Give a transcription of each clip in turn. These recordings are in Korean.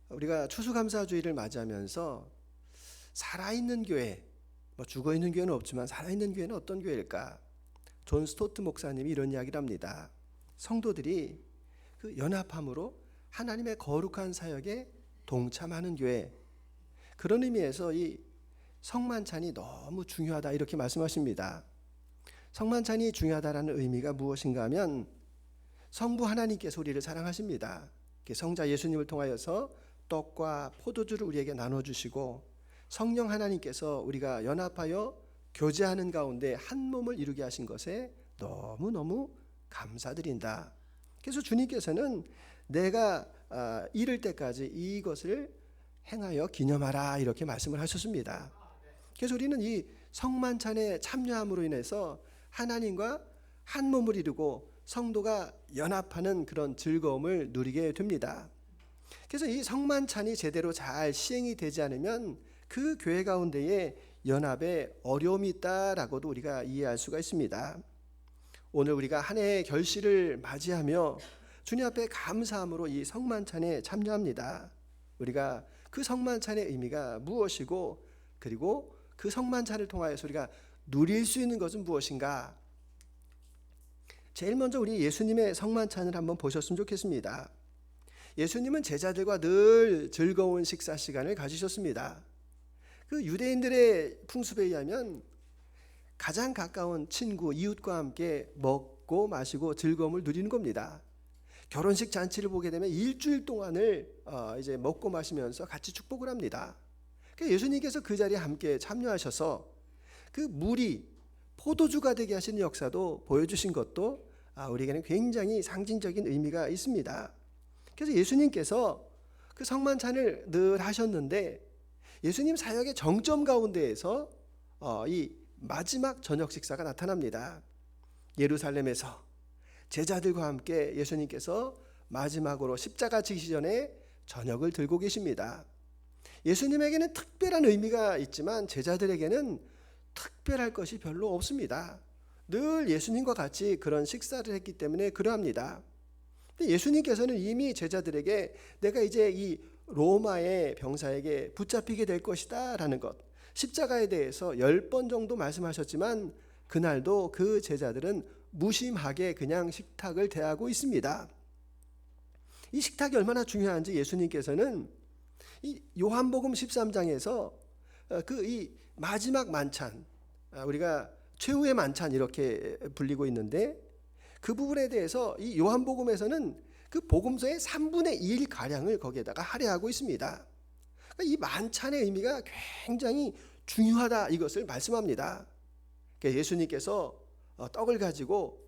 우리가 추수감사주의를 맞이하면서 살아있는 교회, 죽어있는 교회는 없지만 살아있는 교회는 어떤 교회일까? 존 스토트 목사님이 이런 이야기를 합니다. 성도들이 그 연합함으로 하나님의 거룩한 사역에 동참하는 교회, 그런 의미에서 이 성만찬이 너무 중요하다 이렇게 말씀하십니다. 성만찬이 중요하다라는 의미가 무엇인가 하면 성부 하나님께서 우리를 사랑하십니다. 성자 예수님을 통하여서 떡과 포도주를 우리에게 나눠주시고 성령 하나님께서 우리가 연합하여 교제하는 가운데 한 몸을 이루게 하신 것에 너무너무 감사드린다. 그래서 주님께서는 내가 이를 때까지 이것을 행하여 기념하라 이렇게 말씀을 하셨습니다. 그래서 우리는 이 성만찬에 참여함으로 인해서 하나님과 한 몸을 이루고 성도가 연합하는 그런 즐거움을 누리게 됩니다. 그래서 이 성만찬이 제대로 잘 시행이 되지 않으면 그 교회 가운데에 연합에 어려움이 있다라고도 우리가 이해할 수가 있습니다. 오늘 우리가 한 해의 결실을 맞이하며 주님 앞에 감사함으로 이 성만찬에 참여합니다. 우리가 그 성만찬의 의미가 무엇이고 그리고 그 성만찬을 통하여서 우리가 누릴 수 있는 것은 무엇인가? 제일 먼저 우리 예수님의 성만찬을 한번 보셨으면 좋겠습니다. 예수님은 제자들과 늘 즐거운 식사 시간을 가지셨습니다. 그 유대인들의 풍습에 의하면 가장 가까운 친구, 이웃과 함께 먹고 마시고 즐거움을 누리는 겁니다. 결혼식 잔치를 보게 되면 일주일 동안을 이제 먹고 마시면서 같이 축복을 합니다. 예수님께서 그 자리에 함께 참여하셔서 그 물이 포도주가 되게 하시는 역사도 보여주신 것도 우리에게는 굉장히 상징적인 의미가 있습니다. 그래서 예수님께서 그 성만찬을 늘 하셨는데 예수님 사역의 정점 가운데에서 이 마지막 저녁 식사가 나타납니다. 예루살렘에서 제자들과 함께 예수님께서 마지막으로 십자가 지기 전에 저녁을 들고 계십니다. 예수님에게는 특별한 의미가 있지만 제자들에게는 특별할 것이 별로 없습니다. 늘 예수님과 같이 그런 식사를 했기 때문에 그러합니다. 예수님께서는 이미 제자들에게 내가 이제 이 로마의 병사에게 붙잡히게 될 것이다 라는 것, 십자가에 대해서 10번 정도 말씀하셨지만 그날도 그 제자들은 무심하게 그냥 식탁을 대하고 있습니다. 이 식탁이 얼마나 중요한지 예수님께서는 이 요한복음 13장에서 그 이 마지막 만찬, 우리가 최후의 만찬 이렇게 불리고 있는데 그 부분에 대해서 이 요한복음에서는 그 복음서의 3분의 1 가량을 거기에다가 할애하고 있습니다. 그러니까 이 만찬의 의미가 굉장히 중요하다 이것을 말씀합니다. 그러니까 예수님께서 떡을 가지고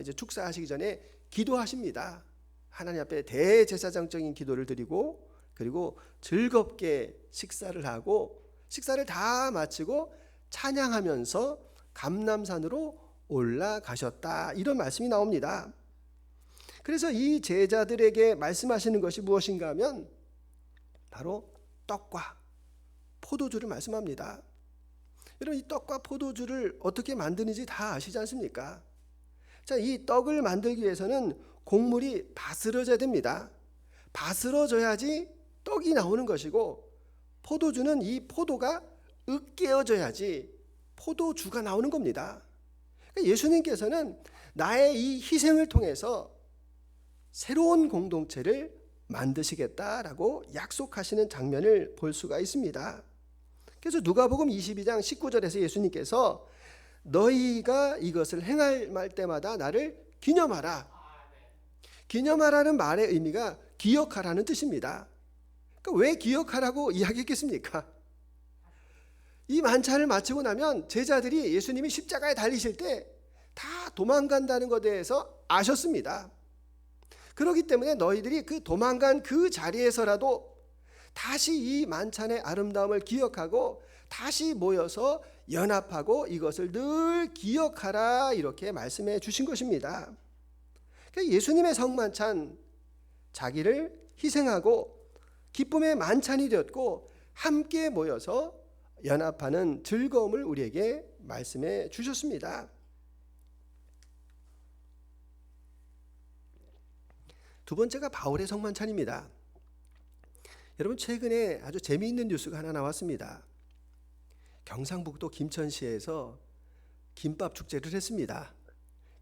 이제 축사하시기 전에 기도하십니다. 하나님 앞에 대제사장적인 기도를 드리고 그리고 즐겁게 식사를 하고 식사를 다 마치고 찬양하면서 감람산으로 올라가셨다 이런 말씀이 나옵니다. 그래서 이 제자들에게 말씀하시는 것이 무엇인가 하면 바로 떡과 포도주를 말씀합니다. 여러분 이 떡과 포도주를 어떻게 만드는지 다 아시지 않습니까? 자, 이 떡을 만들기 위해서는 곡물이 바스러져야 됩니다. 바스러져야지 떡이 나오는 것이고 포도주는 이 포도가 으깨어져야지 포도주가 나오는 겁니다. 예수님께서는 나의 이 희생을 통해서 새로운 공동체를 만드시겠다라고 약속하시는 장면을 볼 수가 있습니다. 그래서 누가복음 22장 19절에서 예수님께서 너희가 이것을 행할 때마다 나를 기념하라. 기념하라는 말의 의미가 기억하라는 뜻입니다. 그러니까 왜 기억하라고 이야기했겠습니까? 이 만찬을 마치고 나면 제자들이 예수님이 십자가에 달리실 때 다 도망간다는 것에 대해서 아셨습니다. 그렇기 때문에 너희들이 그 도망간 그 자리에서라도 다시 이 만찬의 아름다움을 기억하고 다시 모여서 연합하고 이것을 늘 기억하라 이렇게 말씀해 주신 것입니다. 그러니까 예수님의 성만찬 자기를 희생하고 기쁨의 만찬이 되었고 함께 모여서 연합하는 즐거움을 우리에게 말씀해 주셨습니다. 두 번째가 바울의 성만찬입니다. 여러분, 최근에 아주 재미있는 뉴스가 하나 나왔습니다. 경상북도 김천시에서 김밥 축제를 했습니다.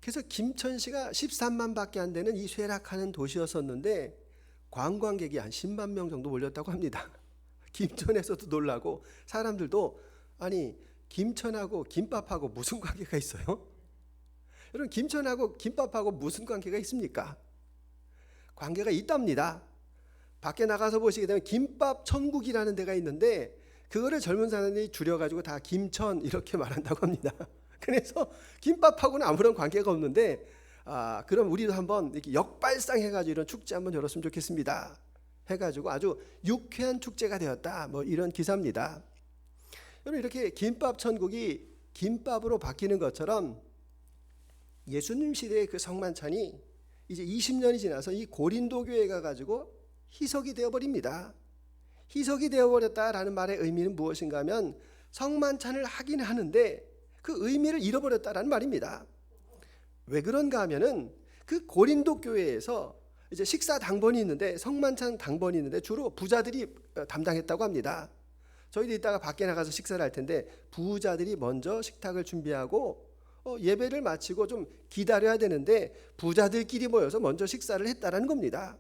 그래서 김천시가 13만 밖에 안 되는 이 쇠락하는 도시였었는데 관광객이 한 10만 명 정도 몰렸다고 합니다. 김천에서도 놀라고 사람들도 아니 김천하고 김밥하고 무슨 관계가 있어요? 여러분, 김천하고 김밥하고 무슨 관계가 있습니까? 관계가 있답니다. 밖에 나가서 보시게 되면 김밥 천국이라는 데가 있는데 그거를 젊은 사람들이 줄여가지고 다 김천 이렇게 말한다고 합니다. 그래서 김밥하고는 아무런 관계가 없는데 그럼 우리도 한번 이렇게 역발상해가지고 이런 축제 한번 열었으면 좋겠습니다. 해가지고 아주 유쾌한 축제가 되었다. 뭐 이런 기사입니다. 여러분, 이렇게 김밥 천국이 김밥으로 바뀌는 것처럼 예수님 시대의 그 성만찬이 이제 20년이 지나서 이 고린도 교회가 가지고 희석이 되어버립니다. 희석이 되어버렸다라는 말의 의미는 무엇인가 하면 성만찬을 하긴 하는데 그 의미를 잃어버렸다라는 말입니다. 왜 그런가 하면은 그 고린도 교회에서 이제 식사 당번이 있는데 성만찬 당번이 있는데 주로 부자들이 담당했다고 합니다. 저희도 이따가 밖에 나가서 식사를 할 텐데 부자들이 먼저 식탁을 준비하고 예배를 마치고 좀 기다려야 되는데 부자들끼리 모여서 먼저 식사를 했다라는 겁니다.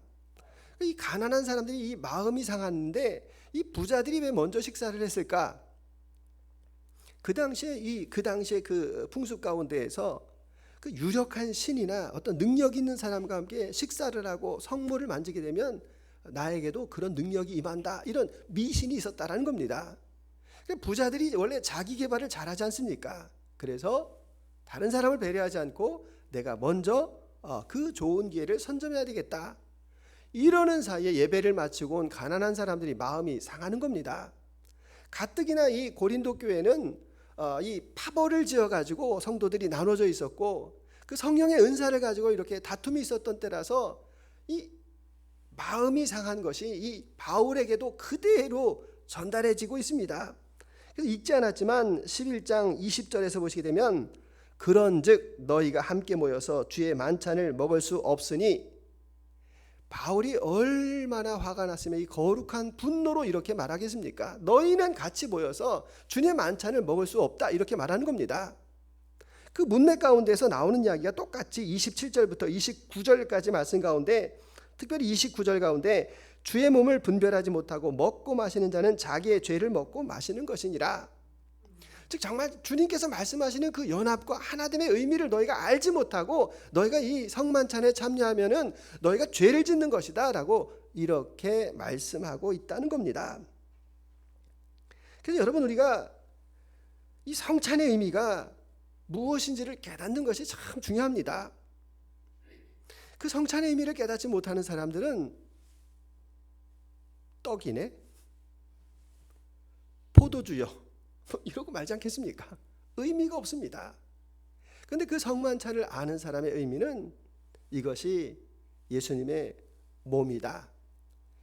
이 가난한 사람들이 이 마음이 상하는데 이 부자들이 왜 먼저 식사를 했을까? 그 당시에 그 풍습 가운데에서 그 유력한 신이나 어떤 능력 있는 사람과 함께 식사를 하고 성물을 만지게 되면 나에게도 그런 능력이 임한다, 이런 미신이 있었다라는 겁니다. 부자들이 원래 자기 개발을 잘하지 않습니까? 그래서 다른 사람을 배려하지 않고 내가 먼저 그 좋은 기회를 선점해야 되겠다, 이러는 사이에 예배를 마치고 온 가난한 사람들이 마음이 상하는 겁니다. 가뜩이나 이 고린도 교회는 이 파벌을 지어가지고 성도들이 나눠져 있었고 그 성령의 은사를 가지고 이렇게 다툼이 있었던 때라서 이 마음이 상한 것이 이 바울에게도 그대로 전달해지고 있습니다. 그래서 읽지 않았지만 11장 20절에서 보시게 되면 그런즉 너희가 함께 모여서 주의 만찬을 먹을 수 없으니, 바울이 얼마나 화가 났으면 이 거룩한 분노로 이렇게 말하겠습니까? 너희는 같이 모여서 주님의 만찬을 먹을 수 없다, 이렇게 말하는 겁니다. 그 문맥 가운데서 나오는 이야기가 똑같이 27절부터 29절까지 말씀 가운데, 특별히 29절 가운데 주의 몸을 분별하지 못하고 먹고 마시는 자는 자기의 죄를 먹고 마시는 것이니라. 즉 정말 주님께서 말씀하시는 그 연합과 하나됨의 의미를 너희가 알지 못하고 너희가 이 성만찬에 참여하면은 너희가 죄를 짓는 것이다 라고 이렇게 말씀하고 있다는 겁니다. 그래서 여러분, 우리가 이 성찬의 의미가 무엇인지를 깨닫는 것이 참 중요합니다. 그 성찬의 의미를 깨닫지 못하는 사람들은 떡이네, 포도주요, 이러고 말지 않겠습니까? 의미가 없습니다. 그런데 그 성만찬을 아는 사람의 의미는 이것이 예수님의 몸이다,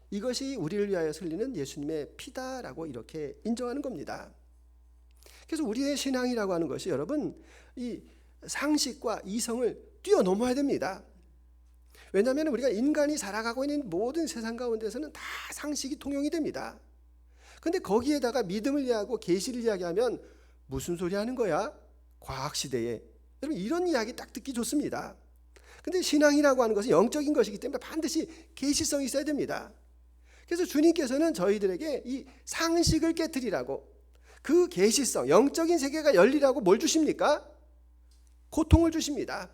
이것이 우리를 위하여 흘리는 예수님의 피다라고 이렇게 인정하는 겁니다. 그래서 우리의 신앙이라고 하는 것이 여러분, 이 상식과 이성을 뛰어넘어야 됩니다. 왜냐하면 우리가 인간이 살아가고 있는 모든 세상 가운데서는 다 상식이 통용이 됩니다. 근데 거기에다가 믿음을 이야기하고 계시를 이야기하면 무슨 소리 하는 거야? 과학시대에. 여러분, 이런 이야기 딱 듣기 좋습니다. 근데 신앙이라고 하는 것은 영적인 것이기 때문에 반드시 계시성이 있어야 됩니다. 그래서 주님께서는 저희들에게 이 상식을 깨트리라고, 그 계시성, 영적인 세계가 열리라고 뭘 주십니까? 고통을 주십니다.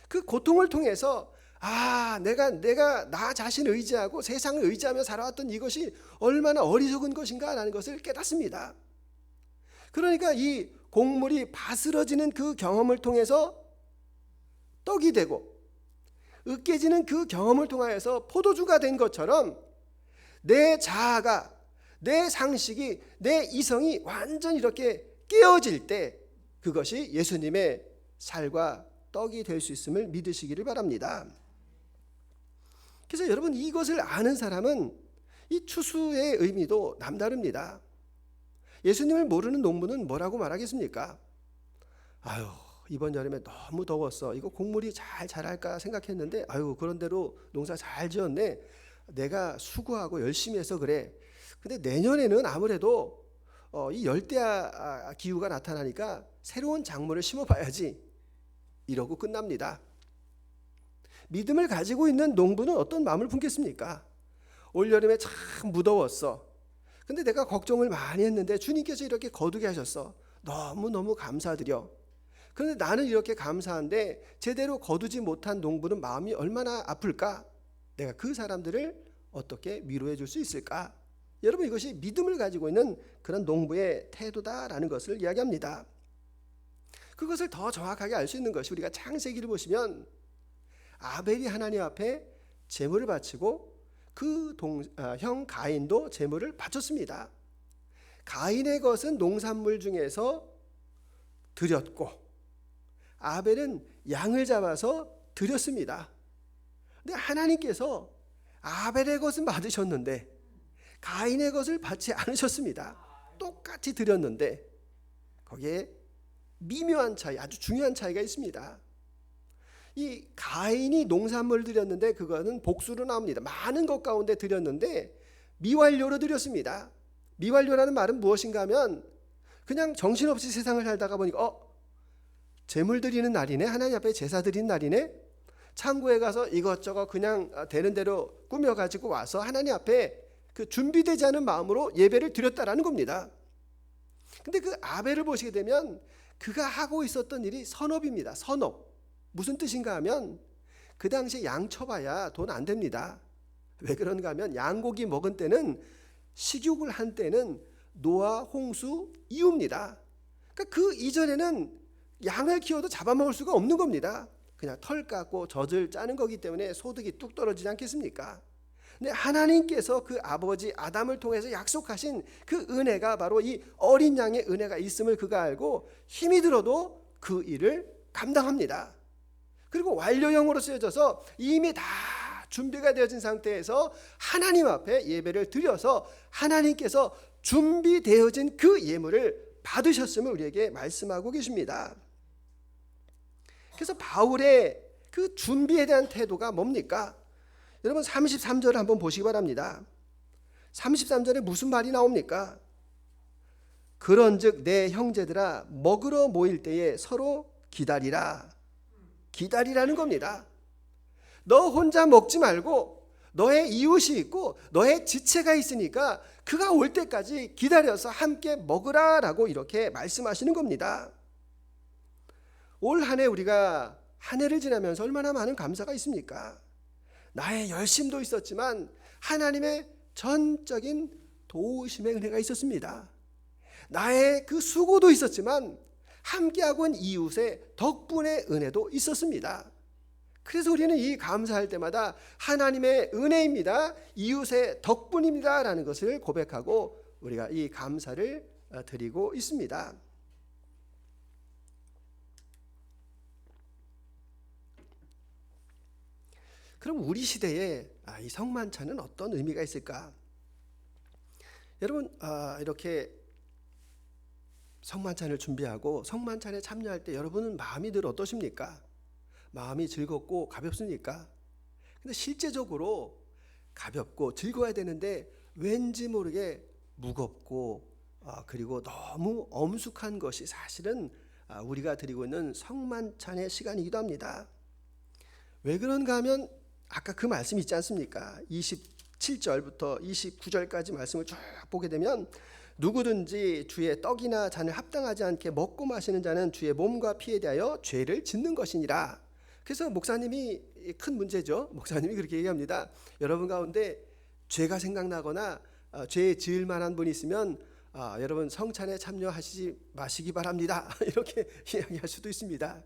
그 고통을 통해서 내가 나 자신을 의지하고 세상을 의지하며 살아왔던 이것이 얼마나 어리석은 것인가 라는 것을 깨닫습니다. 그러니까 이 곡물이 바스러지는 그 경험을 통해서 떡이 되고 으깨지는 그 경험을 통하여서 포도주가 된 것처럼 내 자아가, 내 상식이, 내 이성이 완전히 이렇게 깨어질 때 그것이 예수님의 살과 떡이 될 수 있음을 믿으시기를 바랍니다. 그래서 여러분, 이것을 아는 사람은 이 추수의 의미도 남다릅니다. 예수님을 모르는 농부는 뭐라고 말하겠습니까? 이번 여름에 너무 더웠어. 이거 곡물이 잘 자랄까 생각했는데 그런 대로 농사 잘 지었네. 내가 수고하고 열심히 해서 그래. 근데 내년에는 아무래도 이 열대야 기후가 나타나니까 새로운 작물을 심어봐야지. 이러고 끝납니다. 믿음을 가지고 있는 농부는 어떤 마음을 품겠습니까? 올여름에 참 무더웠어. 근데 내가 걱정을 많이 했는데 주님께서 이렇게 거두게 하셨어. 너무너무 감사드려. 그런데 나는 이렇게 감사한데 제대로 거두지 못한 농부는 마음이 얼마나 아플까? 내가 그 사람들을 어떻게 위로해 줄 수 있을까? 여러분, 이것이 믿음을 가지고 있는 그런 농부의 태도다라는 것을 이야기합니다. 그것을 더 정확하게 알 수 있는 것이 우리가 창세기를 보시면 아벨이 하나님 앞에 제물을 바치고 그 형 가인도 제물을 바쳤습니다. 가인의 것은 농산물 중에서 드렸고 아벨은 양을 잡아서 드렸습니다. 근데 하나님께서 아벨의 것은 받으셨는데 가인의 것을 받지 않으셨습니다. 똑같이 드렸는데 거기에 미묘한 차이, 아주 중요한 차이가 있습니다. 이 가인이 농산물을 드렸는데 그거는 복수로 나옵니다. 많은 것 가운데 드렸는데 미완료로 드렸습니다. 미완료라는 말은 무엇인가 하면 그냥 정신없이 세상을 살다가 보니까 제물 드리는 날이네, 하나님 앞에 제사 드리는 날이네, 창고에 가서 이것저것 그냥 되는 대로 꾸며가지고 와서 하나님 앞에 그 준비되지 않은 마음으로 예배를 드렸다라는 겁니다. 근데 그 아벨을 보시게 되면 그가 하고 있었던 일이 선업입니다. 선업. 무슨 뜻인가 하면 그 당시에 양 쳐봐야 돈 안 됩니다. 왜 그런가 하면 양고기 먹은 때는, 식육을 한 때는 노아, 홍수 이후입니다. 그러니까 그 이전에는 양을 키워도 잡아먹을 수가 없는 겁니다. 그냥 털 깎고 젖을 짜는 거기 때문에 소득이 뚝 떨어지지 않겠습니까? 근데 하나님께서 그 아버지 아담을 통해서 약속하신 그 은혜가 바로 이 어린 양의 은혜가 있음을 그가 알고 힘이 들어도 그 일을 감당합니다. 그리고 완료형으로 쓰여져서 이미 다 준비가 되어진 상태에서 하나님 앞에 예배를 드려서 하나님께서 준비되어진 그 예물을 받으셨음을 우리에게 말씀하고 계십니다. 그래서 바울의 그 준비에 대한 태도가 뭡니까? 여러분 33절을 한번 보시기 바랍니다. 33절에 무슨 말이 나옵니까? 그런즉 내 형제들아 먹으러 모일 때에 서로 기다리라. 기다리라는 겁니다. 너 혼자 먹지 말고 너의 이웃이 있고 너의 지체가 있으니까 그가 올 때까지 기다려서 함께 먹으라라고 이렇게 말씀하시는 겁니다. 올 한 해 우리가 한 해를 지나면서 얼마나 많은 감사가 있습니까? 나의 열심도 있었지만 하나님의 전적인 도우심의 은혜가 있었습니다. 나의 그 수고도 있었지만 함께하고 있는 이웃의 덕분의 은혜도 있었습니다. 그래서 우리는 이 감사할 때마다 하나님의 은혜입니다, 이웃의 덕분입니다 라는 것을 고백하고 우리가 이 감사를 드리고 있습니다. 그럼 우리 시대에 이 성만찬은 어떤 의미가 있을까? 여러분, 이렇게 성만찬을 준비하고 성만찬에 참여할 때 여러분은 마음이 늘 어떠십니까? 마음이 즐겁고 가볍습니까? 근데 실제적으로 가볍고 즐거워야 되는데 왠지 모르게 무겁고 그리고 너무 엄숙한 것이 사실은 우리가 드리고 있는 성만찬의 시간이기도 합니다. 왜 그런가 하면 아까 그 말씀 있지 않습니까? 27절부터 29절까지 말씀을 쭉 보게 되면 누구든지 주의 떡이나 잔을 합당하지 않게 먹고 마시는 자는 주의 몸과 피에 대하여 죄를 짓는 것이니라. 그래서 목사님이 큰 문제죠. 목사님이 그렇게 얘기합니다. 여러분 가운데 죄가 생각나거나 죄 지을 만한 분이 있으면 여러분 성찬에 참여하시지 마시기 바랍니다. 이렇게 이야기할 수도 있습니다.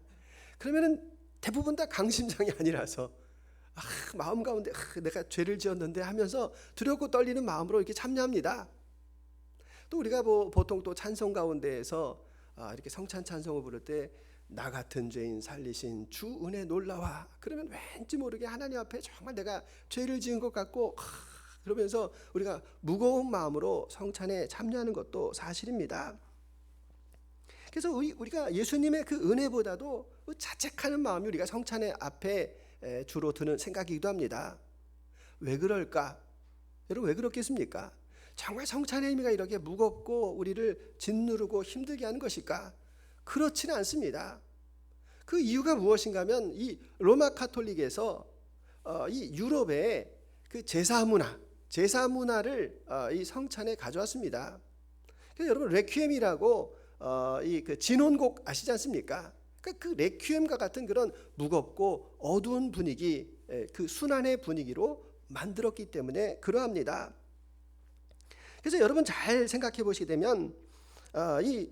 그러면은 대부분 다 강심장이 아니라서 마음 가운데 내가 죄를 지었는데 하면서 두렵고 떨리는 마음으로 이렇게 참여합니다. 또 우리가 보통 또 찬송 가운데에서 이렇게 성찬 찬송을 부를 때 나 같은 죄인 살리신 주 은혜 놀라와, 그러면 왠지 모르게 하나님 앞에 정말 내가 죄를 지은 것 같고 그러면서 우리가 무거운 마음으로 성찬에 참여하는 것도 사실입니다. 그래서 우리가 예수님의 그 은혜보다도 자책하는 마음이 우리가 성찬의 앞에 주로 드는 생각이기도 합니다. 왜 그럴까? 여러분 왜 그렇겠습니까? 정말 성찬의 의미가 이렇게 무겁고 우리를 짓누르고 힘들게 하는 것일까? 그렇지는 않습니다. 그 이유가 무엇인가 하면 이 로마 카톨릭에서 이 유럽의 그 제사 문화를 이 성찬에 가져왔습니다. 그래서 여러분 레퀴엠이라고 이 그 진혼곡 아시지 않습니까? 그 레퀴엠과 같은 그런 무겁고 어두운 분위기, 그 순환의 분위기로 만들었기 때문에 그러합니다. 그래서 여러분 잘 생각해 보시게 되면 이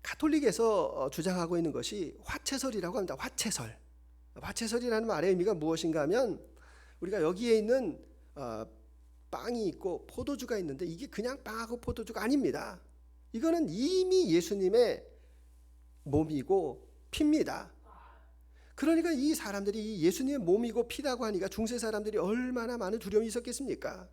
가톨릭에서 주장하고 있는 것이 화채설이라고 합니다. 화채설이라는 말의 의미가 무엇인가 하면 우리가 여기에 있는 빵이 있고 포도주가 있는데 이게 그냥 빵하고 포도주가 아닙니다. 이거는 이미 예수님의 몸이고 피입니다. 그러니까 이 사람들이 예수님의 몸이고 피라고 하니까 중세 사람들이 얼마나 많은 두려움이 있었겠습니까?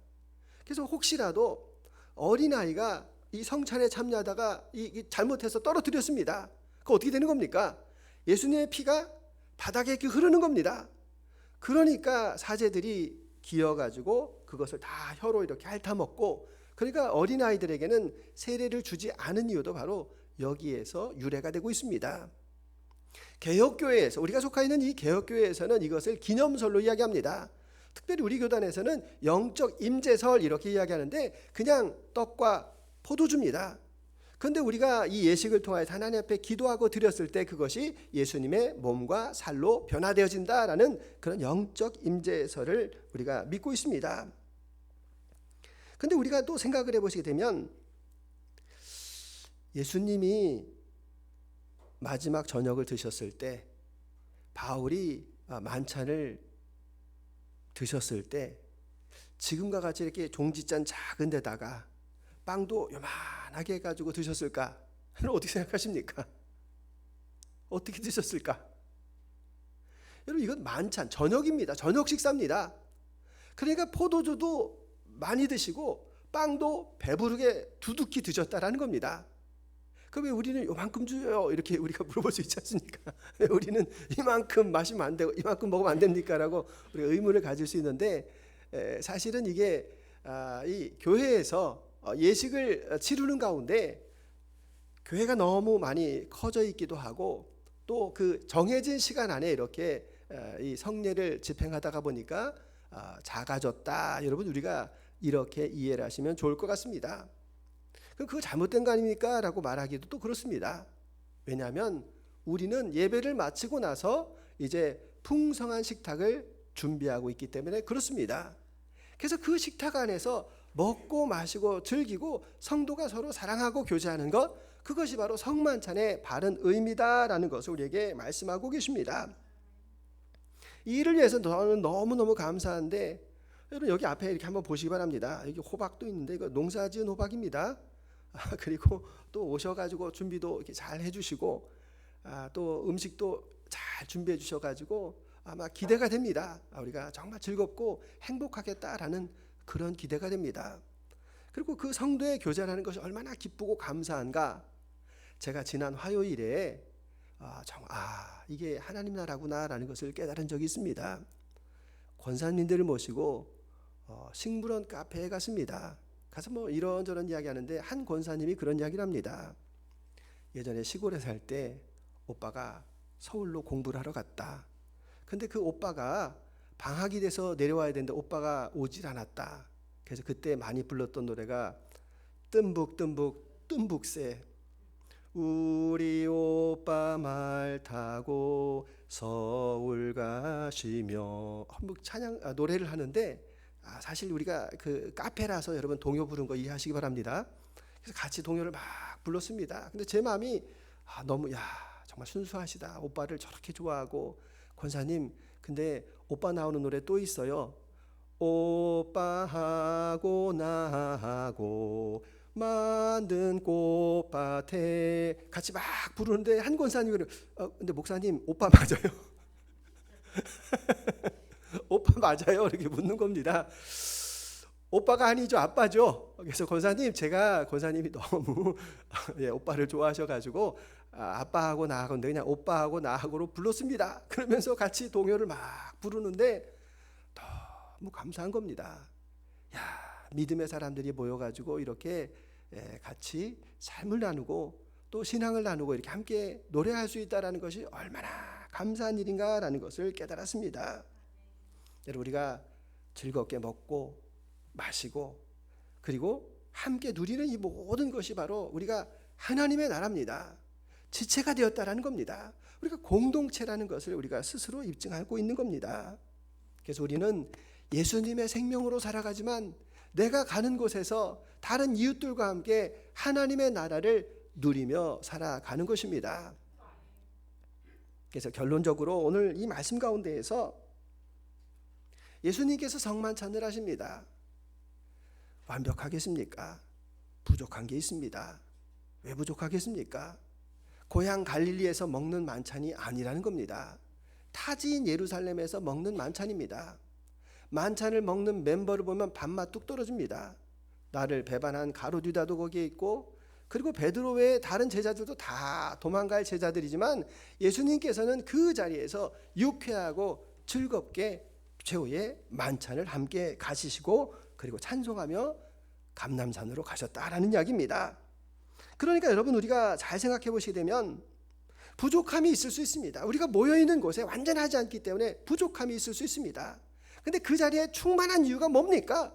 그래서 혹시라도 어린아이가 이 성찬에 참여하다가 잘못해서 떨어뜨렸습니다. 그거 어떻게 되는 겁니까? 예수님의 피가 바닥에 이렇게 흐르는 겁니다. 그러니까 사제들이 기어가지고 그것을 다 혀로 이렇게 핥아먹고, 그러니까 어린아이들에게는 세례를 주지 않은 이유도 바로 여기에서 유래가 되고 있습니다. 개혁교회에서, 우리가 속해 있는 이 개혁교회에서는 이것을 기념설로 이야기합니다. 특별히 우리 교단에서는 영적 임재설 이렇게 이야기하는데 그냥 떡과 포도주입니다. 그런데 우리가 이 예식을 통하여 하나님 앞에 기도하고 드렸을 때 그것이 예수님의 몸과 살로 변화되어진다라는 그런 영적 임재설을 우리가 믿고 있습니다. 그런데 우리가 또 생각을 해보시게 되면 예수님이 마지막 저녁을 드셨을 때, 바울이 만찬을 드셨을 때 지금과 같이 이렇게 종지잔 작은 데다가 빵도 요만하게 해가지고 드셨을까? 어떻게 생각하십니까? 어떻게 드셨을까? 여러분 이건 만찬, 저녁입니다. 저녁 식사입니다. 그러니까 포도주도 많이 드시고 빵도 배부르게 두둑히 드셨다라는 겁니다. 그럼 왜 우리는 요만큼 줘요? 이렇게 우리가 물어볼 수 있지 않습니까? 왜 우리는 이만큼 마시면 안 되고 이만큼 먹으면 안 됩니까? 라고 우리가 의문을 가질 수 있는데, 사실은 이게 이 교회에서 예식을 치르는 가운데 교회가 너무 많이 커져 있기도 하고 또 그 정해진 시간 안에 이렇게 이 성례를 집행하다가 보니까 작아졌다. 여러분 우리가 이렇게 이해를 하시면 좋을 것 같습니다. 그럼 그거 잘못된 거 아닙니까? 라고 말하기도 또 그렇습니다. 왜냐하면 우리는 예배를 마치고 나서 이제 풍성한 식탁을 준비하고 있기 때문에 그렇습니다. 그래서 그 식탁 안에서 먹고 마시고 즐기고 성도가 서로 사랑하고 교제하는 것, 그것이 바로 성만찬의 바른 의미다라는 것을 우리에게 말씀하고 계십니다. 이 일을 위해서 저는 너무너무 감사한데, 여러분 여기 앞에 이렇게 한번 보시기 바랍니다. 여기 호박도 있는데 이거 농사지은 호박입니다. 그리고 또 오셔가지고 준비도 이렇게 잘 해주시고 또 음식도 잘 준비해 주셔가지고 아마 기대가 됩니다. 우리가 정말 즐겁고 행복하겠다라는 그런 기대가 됩니다. 그리고 그 성도의 교제라는 것이 얼마나 기쁘고 감사한가. 제가 지난 화요일에 이게 하나님 나라구나라는 것을 깨달은 적이 있습니다. 권사님들을 모시고 식물원 카페에 갔습니다. 가서 뭐 이런저런 이야기하는데 한 권사님이 그런 이야기를 합니다. 예전에 시골에 살 때 오빠가 서울로 공부를 하러 갔다. 근데 그 오빠가 방학이 돼서 내려와야 되는데 오빠가 오질 않았다. 그래서 그때 많이 불렀던 노래가 뜸북새 우리 오빠 말 타고 서울 가시며 노래를 하는데 사실 우리가 그 카페라서 여러분 동요 부른 거 이해하시기 바랍니다. 그래서 같이 동요를 막 불렀습니다. 근데 제 마음이 너무 정말 순수하시다. 오빠를 저렇게 좋아하고. 권사님 근데 오빠 나오는 노래 또 있어요. 오빠하고 나하고 만든 꽃밭에, 같이 막 부르는데 한 권사님이 근데 목사님 오빠 맞아요? 오빠 맞아요? 이렇게 묻는 겁니다. 오빠가 아니죠, 아빠죠. 그래서 권사님이 너무 오빠를 좋아하셔가지고 아빠하고 나하고 그냥 오빠하고 나하고로 불렀습니다. 그러면서 같이 동요를 막 부르는데 너무 감사한 겁니다. 야, 믿음의 사람들이 모여가지고 이렇게 같이 삶을 나누고 또 신앙을 나누고 이렇게 함께 노래할 수 있다는 것이 얼마나 감사한 일인가라는 것을 깨달았습니다. 여러분, 우리가 즐겁게 먹고 마시고 그리고 함께 누리는 이 모든 것이 바로 우리가 하나님의 나라입니다. 지체가 되었다라는 겁니다. 우리가 공동체라는 것을 우리가 스스로 입증하고 있는 겁니다. 그래서 우리는 예수님의 생명으로 살아가지만 내가 가는 곳에서 다른 이웃들과 함께 하나님의 나라를 누리며 살아가는 것입니다. 그래서 결론적으로 오늘 이 말씀 가운데에서 예수님께서 성만찬을 하십니다. 완벽하겠습니까? 부족한 게 있습니다. 왜 부족하겠습니까? 고향 갈릴리에서 먹는 만찬이 아니라는 겁니다. 타지인 예루살렘에서 먹는 만찬입니다. 만찬을 먹는 멤버를 보면 밥맛 뚝 떨어집니다. 나를 배반한 가룟유다도 거기에 있고 그리고 베드로 외에 다른 제자들도 다 도망갈 제자들이지만 예수님께서는 그 자리에서 유쾌하고 즐겁게 최후의 만찬을 함께 가지시고 그리고 찬송하며 감람산으로 가셨다라는 이야기입니다. 그러니까 여러분, 우리가 잘 생각해 보시게 되면 부족함이 있을 수 있습니다. 우리가 모여있는 곳에 완전하지 않기 때문에 부족함이 있을 수 있습니다. 근데 그 자리에 충만한 이유가 뭡니까?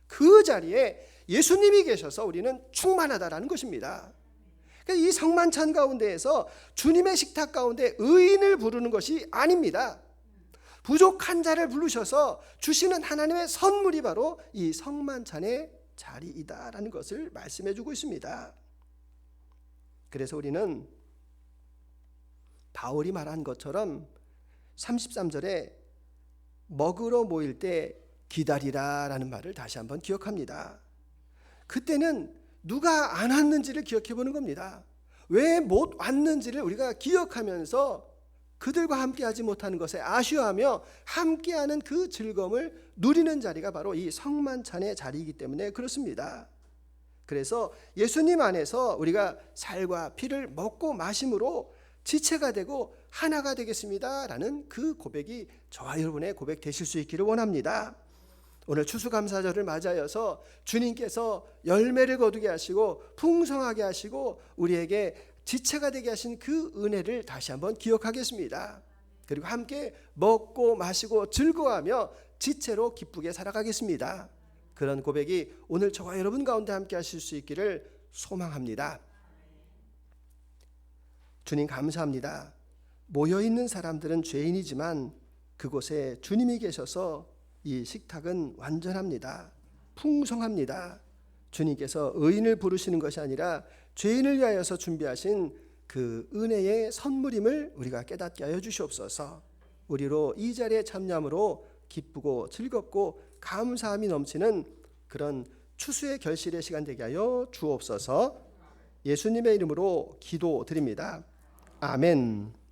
그 자리에 예수님이 계셔서 우리는 충만하다라는 것입니다. 그러니까 이 성만찬 가운데에서 주님의 식탁 가운데 의인을 부르는 것이 아닙니다. 부족한 자를 부르셔서 주시는 하나님의 선물이 바로 이 성만찬의 자리이다라는 것을 말씀해 주고 있습니다. 그래서 우리는 바울이 말한 것처럼 33절에 먹으러 모일 때 기다리라라는 말을 다시 한번 기억합니다. 그때는 누가 안 왔는지를 기억해 보는 겁니다. 왜 못 왔는지를 우리가 기억하면서 그들과 함께하지 못하는 것에 아쉬워하며 함께하는 그 즐거움을 누리는 자리가 바로 이 성만찬의 자리이기 때문에 그렇습니다. 그래서 예수님 안에서 우리가 살과 피를 먹고 마심으로 지체가 되고 하나가 되겠습니다라는 그 고백이 저와 여러분의 고백 되실 수 있기를 원합니다. 오늘 추수감사절을 맞이하여서 주님께서 열매를 거두게 하시고 풍성하게 하시고 우리에게 지체가 되게 하신 그 은혜를 다시 한번 기억하겠습니다. 그리고 함께 먹고 마시고 즐거워하며 지체로 기쁘게 살아가겠습니다. 그런 고백이 오늘 저와 여러분 가운데 함께 하실 수 있기를 소망합니다. 주님 감사합니다. 모여있는 사람들은 죄인이지만 그곳에 주님이 계셔서 이 식탁은 완전합니다. 풍성합니다. 주님께서 의인을 부르시는 것이 아니라 죄인을 위하여서 준비하신 그 은혜의 선물임을 우리가 깨닫게 하여 주시옵소서. 우리로 이 자리에 참여함으로 기쁘고 즐겁고 감사함이 넘치는 그런 추수의 결실의 시간 되게 하여 주옵소서. 예수님의 이름으로 기도드립니다. 아멘.